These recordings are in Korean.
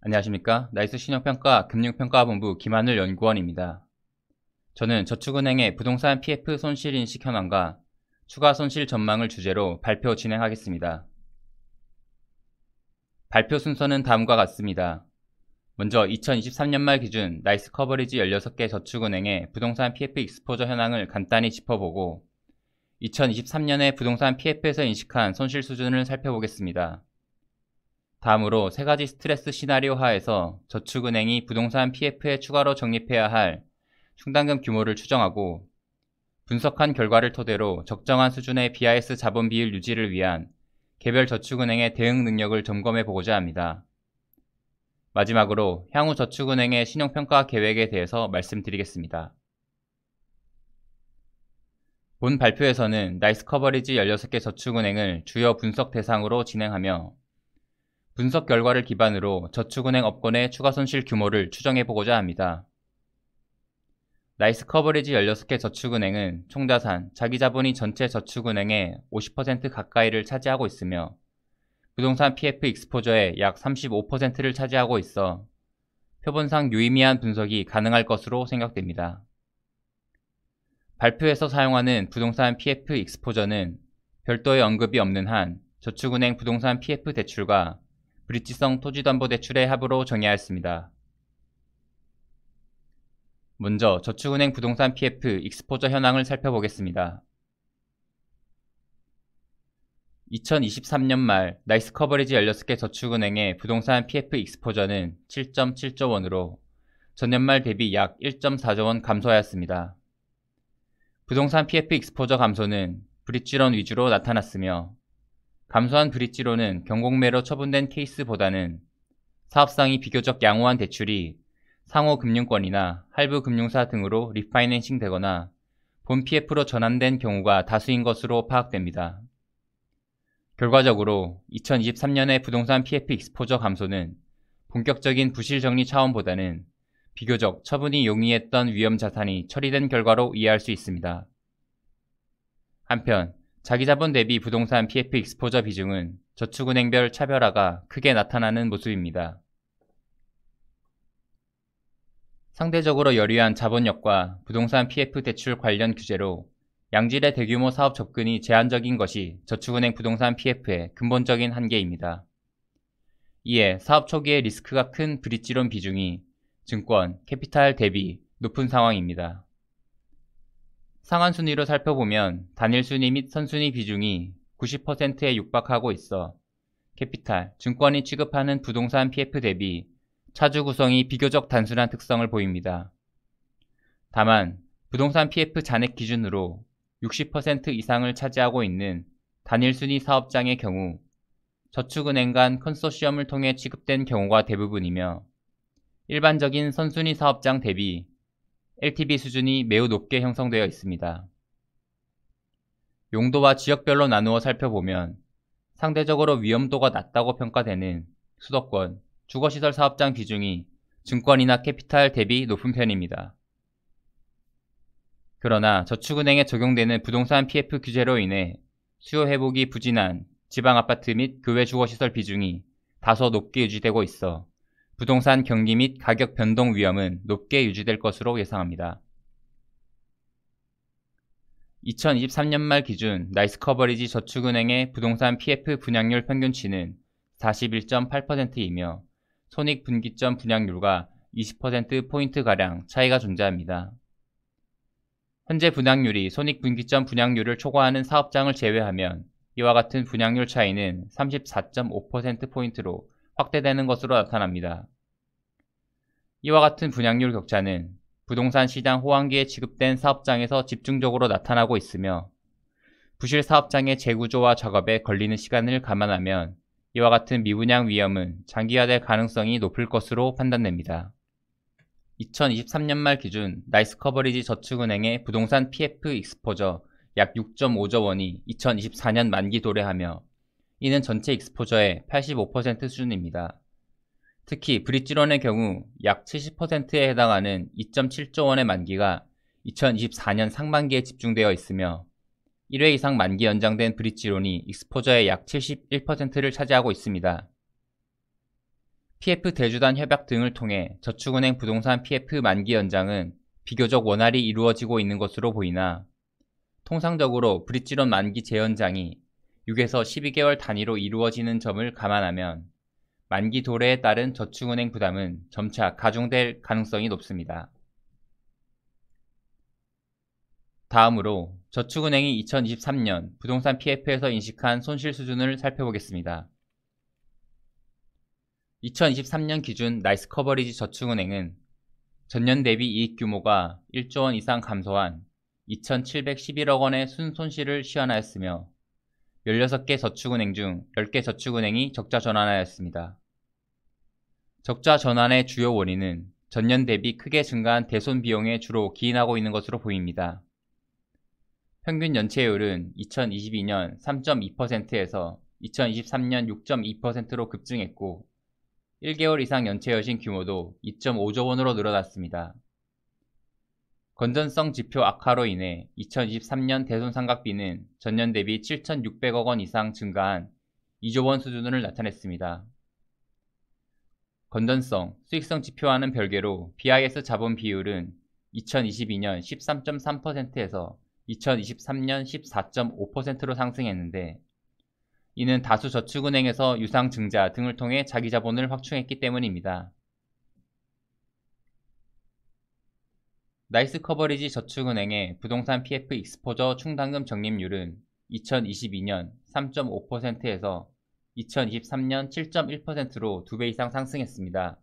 안녕하십니까. 나이스 신용평가 금융평가본부 김하늘 연구원입니다. 저는 저축은행의 부동산 PF 손실인식 현황과 추가 손실 전망을 주제로 발표 진행하겠습니다. 발표 순서는 다음과 같습니다. 먼저 2023년 말 기준 나이스 커버리지 16개 저축은행의 부동산 PF 익스포저 현황을 간단히 짚어보고 2023년에 부동산 PF에서 인식한 손실 수준을 살펴보겠습니다. 다음으로 세 가지 스트레스 시나리오 하에서 저축은행이 부동산 PF에 추가로 적립해야 할 충당금 규모를 추정하고 분석한 결과를 토대로 적정한 수준의 BIS 자본 비율 유지를 위한 개별 저축은행의 대응 능력을 점검해 보고자 합니다. 마지막으로 향후 저축은행의 신용평가 계획에 대해서 말씀드리겠습니다. 본 발표에서는 나이스 커버리지 16개 저축은행을 주요 분석 대상으로 진행하며 분석 결과를 기반으로 저축은행 업권의 추가 손실 규모를 추정해보고자 합니다. 나이스 커버리지 16개 저축은행은 총자산, 자기자본이 전체 저축은행의 50% 가까이를 차지하고 있으며 부동산 PF 익스포저의 약 35%를 차지하고 있어 표본상 유의미한 분석이 가능할 것으로 생각됩니다. 발표에서 사용하는 부동산 PF 익스포저는 별도의 언급이 없는 한 저축은행 부동산 PF 대출과 브릿지성 토지담보대출의 합으로 정의하였습니다. 먼저 저축은행 부동산 PF 익스포저 현황을 살펴보겠습니다. 2023년 말 나이스 커버리지 16개 저축은행의 부동산 PF 익스포저는 7.7조 원으로 전년 말 대비 약 1.4조 원 감소하였습니다. 부동산 PF 익스포저 감소는 브릿지론 위주로 나타났으며 감소한 브릿지론은 경공매로 처분된 케이스보다는 사업상이 비교적 양호한 대출이 상호금융권이나 할부금융사 등으로 리파이낸싱 되거나 본 PF로 전환된 경우가 다수인 것으로 파악됩니다. 결과적으로 2023년의 부동산 PF 익스포저 감소는 본격적인 부실정리 차원보다는 비교적 처분이 용이했던 위험 자산이 처리된 결과로 이해할 수 있습니다. 한편 자기자본 대비 부동산 PF 익스포저 비중은 저축은행별 차별화가 크게 나타나는 모습입니다. 상대적으로 여유한 자본력과 부동산 PF 대출 관련 규제로 양질의 대규모 사업 접근이 제한적인 것이 저축은행 부동산 PF의 근본적인 한계입니다. 이에 사업 초기에 리스크가 큰 브릿지론 비중이 증권, 캐피탈 대비 높은 상황입니다. 상한순위로 살펴보면 단일순위 및 선순위 비중이 90%에 육박하고 있어 캐피탈, 증권이 취급하는 부동산 PF 대비 차주 구성이 비교적 단순한 특성을 보입니다. 다만 부동산 PF 잔액 기준으로 60% 이상을 차지하고 있는 단일순위 사업장의 경우 저축은행 간 컨소시엄을 통해 취급된 경우가 대부분이며 일반적인 선순위 사업장 대비 LTV 수준이 매우 높게 형성되어 있습니다. 용도와 지역별로 나누어 살펴보면 상대적으로 위험도가 낮다고 평가되는 수도권, 주거시설 사업장 비중이 증권이나 캐피탈 대비 높은 편입니다. 그러나 저축은행에 적용되는 부동산 PF 규제로 인해 수요 회복이 부진한 지방아파트 및 교외 주거시설 비중이 다소 높게 유지되고 있어 부동산 경기 및 가격 변동 위험은 높게 유지될 것으로 예상합니다. 2023년 말 기준 나이스 커버리지 저축은행의 부동산 PF 분양률 평균치는 41.8%이며 손익분기점 분양률과 20%포인트가량 차이가 존재합니다. 현재 분양률이 손익분기점 분양률을 초과하는 사업장을 제외하면 이와 같은 분양률 차이는 34.5%포인트로 확대되는 것으로 나타납니다. 이와 같은 분양률 격차는 부동산 시장 호황기에 취급된 사업장에서 집중적으로 나타나고 있으며 부실 사업장의 재구조와 작업에 걸리는 시간을 감안하면 이와 같은 미분양 위험은 장기화될 가능성이 높을 것으로 판단됩니다. 2023년 말 기준 나이스 커버리지 저축은행의 부동산 PF 익스포저 약 6.5조 원이 2024년 만기 도래하며 이는 전체 익스포저의 85% 수준입니다. 특히 브릿지론의 경우 약 70%에 해당하는 2.7조 원의 만기가 2024년 상반기에 집중되어 있으며 1회 이상 만기 연장된 브릿지론이 익스포저의 약 71%를 차지하고 있습니다. PF 대주단 협약 등을 통해 저축은행 부동산 PF 만기 연장은 비교적 원활히 이루어지고 있는 것으로 보이나 통상적으로 브릿지론 만기 재연장이 6에서 12개월 단위로 이루어지는 점을 감안하면 만기 도래에 따른 저축은행 부담은 점차 가중될 가능성이 높습니다. 다음으로 저축은행이 2023년 부동산 PF에서 인식한 손실 수준을 살펴보겠습니다. 2023년 기준 나이스 커버리지 저축은행은 전년 대비 이익 규모가 1조 원 이상 감소한 2,711억 원의 순손실을 시현하였으며 16개 저축은행 중 10개 저축은행이 적자 전환하였습니다. 적자 전환의 주요 원인은 전년 대비 크게 증가한 대손 비용에 주로 기인하고 있는 것으로 보입니다. 평균 연체율은 2022년 3.2%에서 2023년 6.2%로 급증했고 1개월 이상 연체 여신 규모도 2.5조 원으로 늘어났습니다. 건전성 지표 악화로 인해 2023년 대손상각비는 전년 대비 7,600억 원 이상 증가한 2조 원 수준을 나타냈습니다. 건전성, 수익성 지표와는 별개로 BIS 자본 비율은 2022년 13.3%에서 2023년 14.5%로 상승했는데 이는 다수 저축은행에서 유상 증자 등을 통해 자기 자본을 확충했기 때문입니다. 나이스 커버리지 저축은행의 부동산 PF 익스포저 충당금 적립률은 2022년 3.5%에서 2023년 7.1%로 2배 이상 상승했습니다.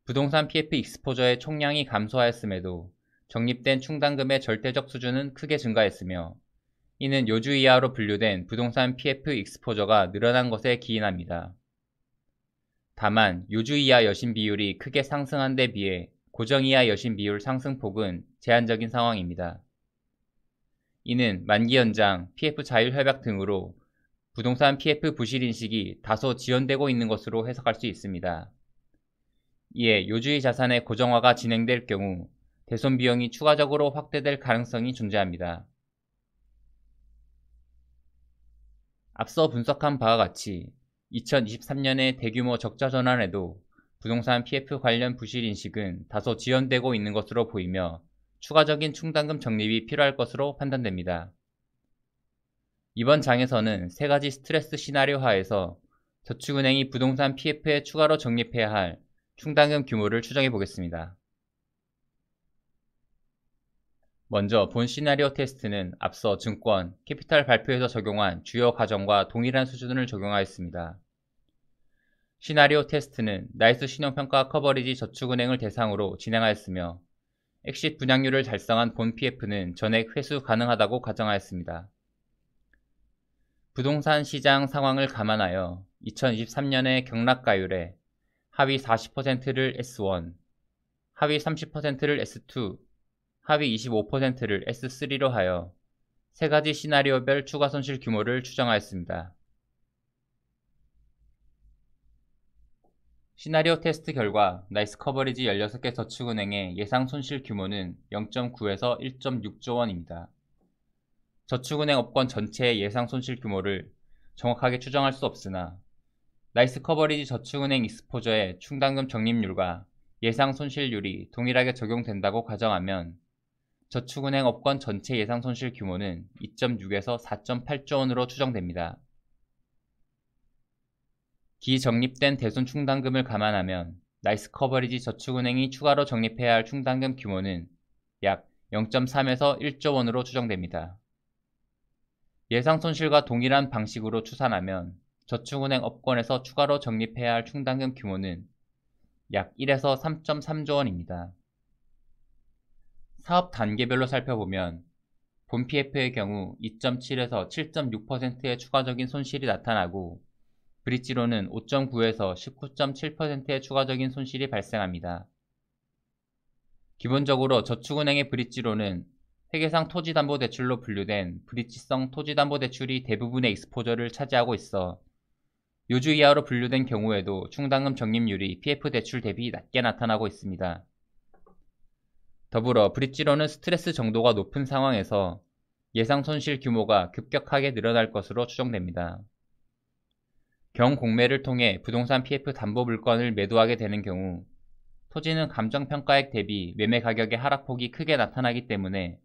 부동산 PF 익스포저의 총량이 감소하였음에도 적립된 충당금의 절대적 수준은 크게 증가했으며 이는 요주 이하로 분류된 부동산 PF 익스포저가 늘어난 것에 기인합니다. 다만 요주 이하 여신 비율이 크게 상승한 데 비해 고정 이하 여신 비율 상승폭은 제한적인 상황입니다. 이는 만기 연장, PF 자율 협약 등으로 부동산 PF 부실 인식이 다소 지연되고 있는 것으로 해석할 수 있습니다. 이에 요주의 자산의 고정화가 진행될 경우 대손 비용이 추가적으로 확대될 가능성이 존재합니다. 앞서 분석한 바와 같이 2023년의 대규모 적자 전환에도 부동산 PF 관련 부실 인식은 다소 지연되고 있는 것으로 보이며 추가적인 충당금 적립이 필요할 것으로 판단됩니다. 이번 장에서는 세 가지 스트레스 시나리오 하에서 저축은행이 부동산 PF에 추가로 적립해야 할 충당금 규모를 추정해 보겠습니다. 먼저 본 시나리오 테스트는 앞서 증권, 캐피탈 발표에서 적용한 주요 가정과 동일한 수준을 적용하였습니다. 시나리오 테스트는 나이스 신용평가 커버리지 저축은행을 대상으로 진행하였으며 엑싯 분양률을 달성한 본 PF는 전액 회수 가능하다고 가정하였습니다. 부동산 시장 상황을 감안하여 2023년의 경락가율에 하위 40%를 S1, 하위 30%를 S2, 하위 25%를 S3로 하여 세 가지 시나리오별 추가 손실 규모를 추정하였습니다. 시나리오 테스트 결과 나이스 커버리지 16개 저축은행의 예상 손실 규모는 0.9에서 1.6조 원입니다. 저축은행 업권 전체의 예상 손실 규모를 정확하게 추정할 수 없으나 나이스 커버리지 저축은행 익스포저의 충당금 적립률과 예상 손실률이 동일하게 적용된다고 가정하면 저축은행 업권 전체 예상 손실 규모는 2.6에서 4.8조 원으로 추정됩니다. 기적립된 대손 충당금을 감안하면 나이스 커버리지 저축은행이 추가로 적립해야 할 충당금 규모는 약 0.3에서 1조 원으로 추정됩니다. 예상 손실과 동일한 방식으로 추산하면 저축은행 업권에서 추가로 적립해야 할 충당금 규모는 약 1에서 3.3조 원입니다. 사업 단계별로 살펴보면 본 PF의 경우 2.7에서 7.6%의 추가적인 손실이 나타나고 브릿지로는 5.9에서 19.7%의 추가적인 손실이 발생합니다. 기본적으로 저축은행의 브릿지로는 회계상 토지담보대출로 분류된 브릿지성 토지담보대출이 대부분의 익스포저를 차지하고 있어 요주 이하로 분류된 경우에도 충당금 적립률이 PF 대출 대비 낮게 나타나고 있습니다. 더불어 브릿지로는 스트레스 정도가 높은 상황에서 예상 손실 규모가 급격하게 늘어날 것으로 추정됩니다. 경공매를 통해 부동산 PF 담보 물건을 매도하게 되는 경우 토지는 감정평가액 대비 매매 가격의 하락폭이 크게 나타나기 때문에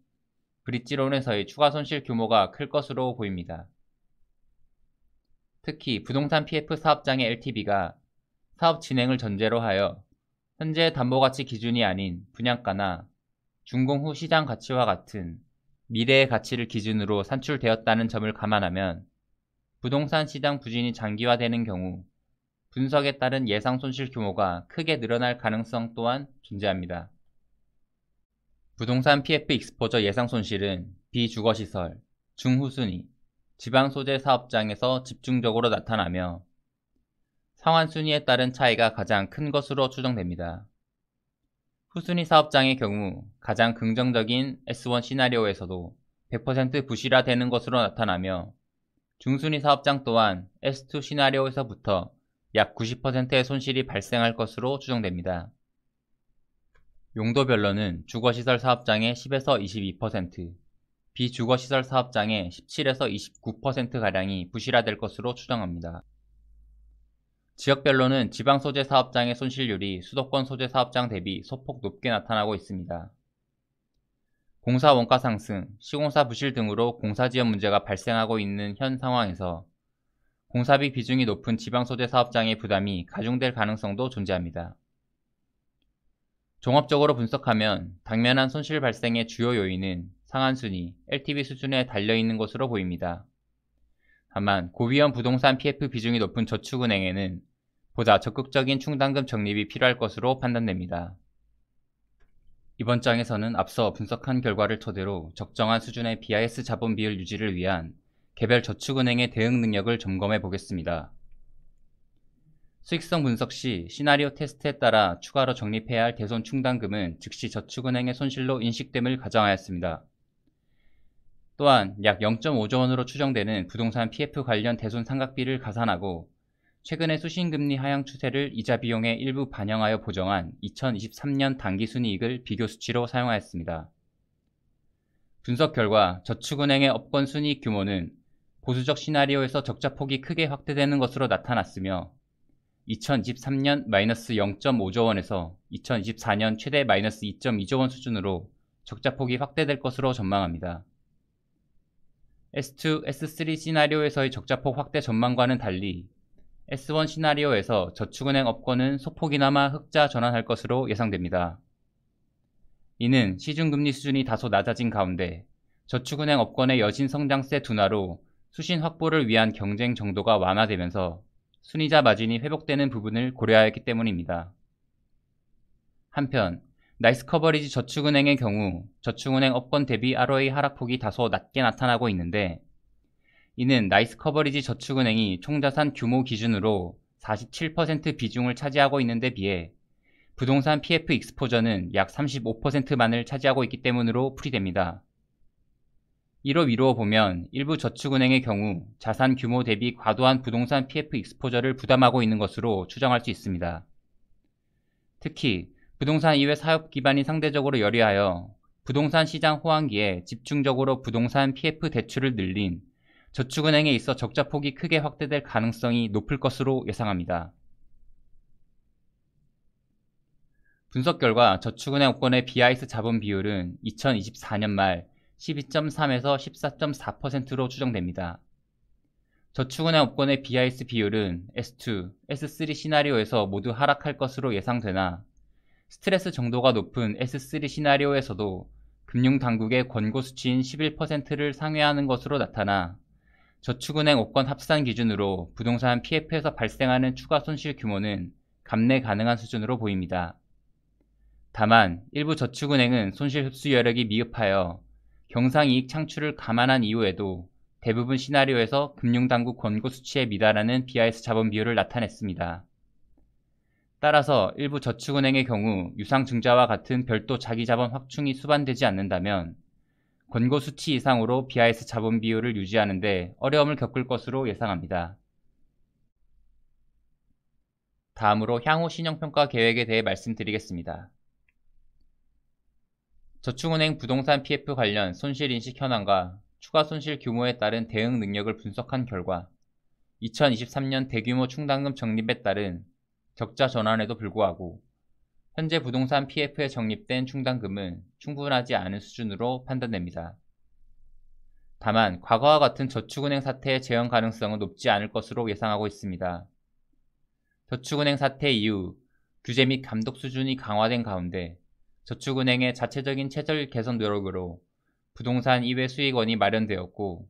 브릿지론에서의 추가 손실 규모가 클 것으로 보입니다. 특히 부동산 PF 사업장의 LTV가 사업 진행을 전제로 하여 현재 담보가치 기준이 아닌 분양가나 준공 후 시장 가치와 같은 미래의 가치를 기준으로 산출되었다는 점을 감안하면 부동산 시장 부진이 장기화되는 경우 분석에 따른 예상 손실 규모가 크게 늘어날 가능성 또한 존재합니다. 부동산 PF 익스포저 예상 손실은 비주거시설, 중후순위, 지방소재 사업장에서 집중적으로 나타나며 상환순위에 따른 차이가 가장 큰 것으로 추정됩니다. 후순위 사업장의 경우 가장 긍정적인 S1 시나리오에서도 100% 부실화되는 것으로 나타나며 중순위 사업장 또한 S2 시나리오에서부터 약 90%의 손실이 발생할 것으로 추정됩니다. 용도별로는 주거시설 사업장의 10에서 22%, 비주거시설 사업장의 17에서 29%가량이 부실화될 것으로 추정합니다. 지역별로는 지방소재 사업장의 손실률이 수도권 소재 사업장 대비 소폭 높게 나타나고 있습니다. 공사 원가 상승, 시공사 부실 등으로 공사지연 문제가 발생하고 있는 현 상황에서 공사비 비중이 높은 지방소재 사업장의 부담이 가중될 가능성도 존재합니다. 종합적으로 분석하면 당면한 손실 발생의 주요 요인은 상한순위, LTV 수준에 달려있는 것으로 보입니다. 다만 고위험 부동산 PF 비중이 높은 저축은행에는 보다 적극적인 충당금 적립이 필요할 것으로 판단됩니다. 이번 장에서는 앞서 분석한 결과를 토대로 적정한 수준의 BIS 자본 비율 유지를 위한 개별 저축은행의 대응 능력을 점검해 보겠습니다. 수익성 분석 시 시나리오 테스트에 따라 추가로 적립해야 할 대손 충당금은 즉시 저축은행의 손실로 인식됨을 가정하였습니다. 또한 약 0.5조 원으로 추정되는 부동산 PF 관련 대손 상각비를 가산하고 최근의 수신금리 하향 추세를 이자 비용에 일부 반영하여 보정한 2023년 당기순이익을 비교 수치로 사용하였습니다. 분석 결과 저축은행의 업권 순이익 규모는 보수적 시나리오에서 적자폭이 크게 확대되는 것으로 나타났으며 2023년 마이너스 0.5조 원에서 2024년 최대 마이너스 2.2조 원 수준으로 적자폭이 확대될 것으로 전망합니다. S2, S3 시나리오에서의 적자폭 확대 전망과는 달리 S1 시나리오에서 저축은행 업권은 소폭이나마 흑자 전환할 것으로 예상됩니다. 이는 시중금리 수준이 다소 낮아진 가운데 저축은행 업권의 여신 성장세 둔화로 수신 확보를 위한 경쟁 정도가 완화되면서 순이자 마진이 회복되는 부분을 고려하였기 때문입니다. 한편 나이스 커버리지 저축은행의 경우 저축은행 업권 대비 ROA 하락폭이 다소 낮게 나타나고 있는데 이는 나이스 커버리지 저축은행이 총자산 규모 기준으로 47% 비중을 차지하고 있는 데 비해 부동산 PF 익스포저는 약 35%만을 차지하고 있기 때문으로 풀이됩니다. 이로 미루어 보면 일부 저축은행의 경우 자산 규모 대비 과도한 부동산 PF 익스포저를 부담하고 있는 것으로 추정할 수 있습니다. 특히 부동산 이외 사업 기반이 상대적으로 여리하여 부동산 시장 호황기에 집중적으로 부동산 PF 대출을 늘린 저축은행에 있어 적자폭이 크게 확대될 가능성이 높을 것으로 예상합니다. 분석 결과 저축은행 업권의 BIS 자본 비율은 2024년 말 12.3에서 14.4%로 추정됩니다. 저축은행 업권의 BIS 비율은 S2, S3 시나리오에서 모두 하락할 것으로 예상되나 스트레스 정도가 높은 S3 시나리오에서도 금융당국의 권고 수치인 11%를 상회하는 것으로 나타나 저축은행 업권 합산 기준으로 부동산 PF에서 발생하는 추가 손실 규모는 감내 가능한 수준으로 보입니다. 다만 일부 저축은행은 손실 흡수 여력이 미흡하여 경상이익 창출을 감안한 이후에도 대부분 시나리오에서 금융당국 권고 수치에 미달하는 BIS 자본 비율을 나타냈습니다. 따라서 일부 저축은행의 경우 유상증자와 같은 별도 자기자본 확충이 수반되지 않는다면 권고 수치 이상으로 BIS 자본 비율을 유지하는 데 어려움을 겪을 것으로 예상합니다. 다음으로 향후 신용평가 계획에 대해 말씀드리겠습니다. 저축은행 부동산 PF 관련 손실인식 현황과 추가 손실 규모에 따른 대응 능력을 분석한 결과 2023년 대규모 충당금 적립에 따른 적자 전환에도 불구하고 현재 부동산 PF에 적립된 충당금은 충분하지 않은 수준으로 판단됩니다. 다만 과거와 같은 저축은행 사태의 재현 가능성은 높지 않을 것으로 예상하고 있습니다. 저축은행 사태 이후 규제 및 감독 수준이 강화된 가운데 저축은행의 자체적인 체질 개선 노력으로 부동산 이외 수익원이 마련되었고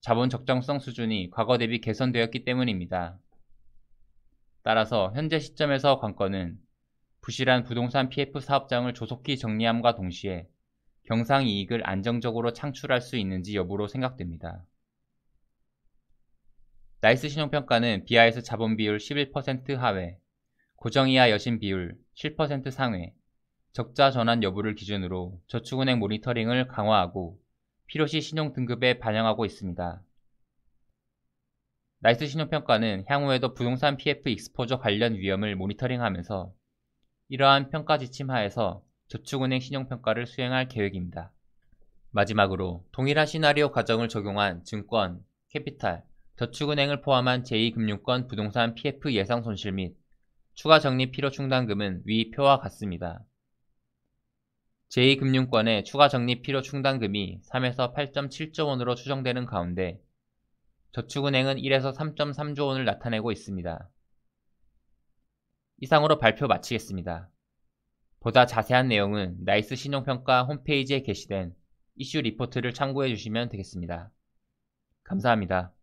자본 적정성 수준이 과거 대비 개선되었기 때문입니다. 따라서 현재 시점에서 관건은 부실한 부동산 PF 사업장을 조속히 정리함과 동시에 경상이익을 안정적으로 창출할 수 있는지 여부로 생각됩니다. 나이스 신용평가는 BIS 자본 비율 11% 하회, 고정이하 여신 비율 7% 상회, 적자 전환 여부를 기준으로 저축은행 모니터링을 강화하고 필요시 신용 등급에 반영하고 있습니다. 나이스 신용평가는 향후에도 부동산 PF 익스포저 관련 위험을 모니터링하면서 이러한 평가 지침 하에서 저축은행 신용평가를 수행할 계획입니다. 마지막으로 동일한 시나리오 가정을 적용한 증권, 캐피탈, 저축은행을 포함한 제2금융권 부동산 PF 예상 손실 및 추가 적립 필요 충당금은 위 표와 같습니다. 제2금융권의 추가 적립 필요 충당금이 3에서 8.7조 원으로 추정되는 가운데 저축은행은 1에서 3.3조 원을 나타내고 있습니다. 이상으로 발표 마치겠습니다. 보다 자세한 내용은 나이스 신용평가 홈페이지에 게시된 이슈 리포트를 참고해 주시면 되겠습니다. 감사합니다.